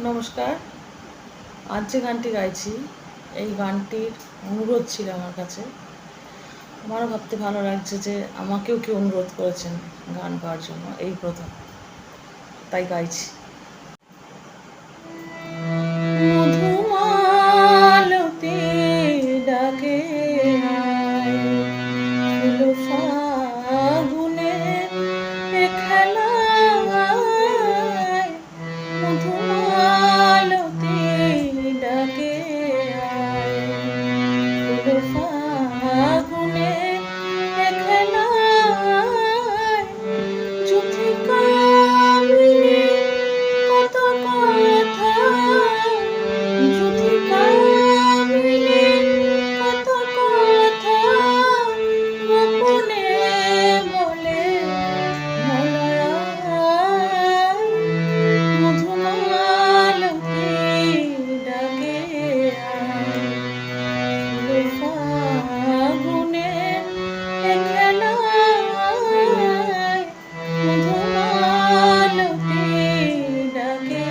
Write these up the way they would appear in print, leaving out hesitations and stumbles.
নমস্কার। আজ যে গানটি গাইছি এই গানটির অনুরোধ ছিল আমার কাছে। আমারও ভাবতে ভালো লাগছে যে আমাকেও কেউ অনুরোধ করেছেন গান গাওয়ার জন্য, এই প্রথম, তাই গাইছি। মধুমালতি ডাকে ফুল ফাগুনে খেলায়, মধুমালতি ডাকে ফুল ফাগুনে খেলায়, যুথিকা মিলে কত কথা, যুথিকা মিলে কত কথা গোপনে বলে মলয়ায়, মধুমালতি ডাকে ফুল ফাগুনে খেলায়, মধুমালতি ডাকে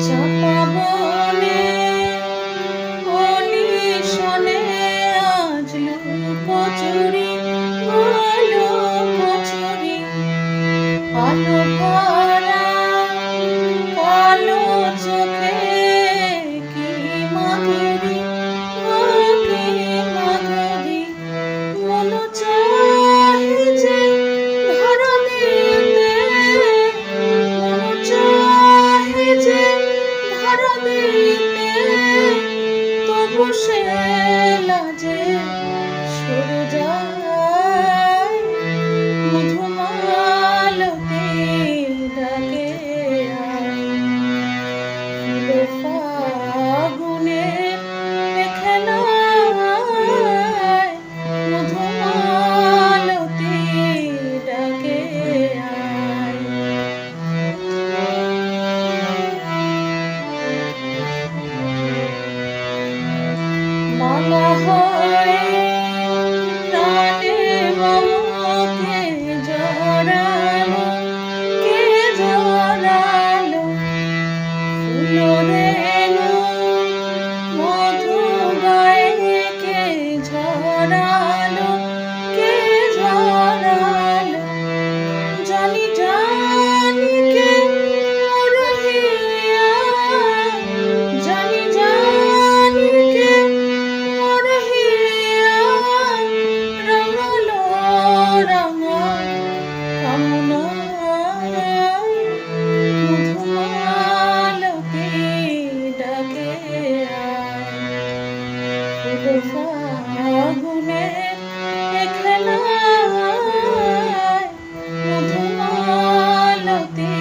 চাপা বনে অনিশনে আজ লুকোচুরি বলো কচুরি, আলো ভরা কালো চোখে কি মাধুরী, কি মাধুরী, মন চাহে যে ধরা দিতে, মন চাহে যে ধরা দিতে, তবু সে লাজে সরে যায়, মধুমালতি ডাকে ফুল ফাগুনে খেলায়, মধুমালতি ডাকে মালা হয়ে প্রাণে মমকে জড়ালো, কে জড়ালো, ফুল রেণু মধু গায়ে কে ঝরালো, কে ঝরালো, জানি জানি কে মোর হিয়া, জানি জানি কে মোর হিয়া, রাঙালো রাঙা কামনায়, মধুমালতি ডাকে ফুল ফাগুনে খেলায়, মধুমালতি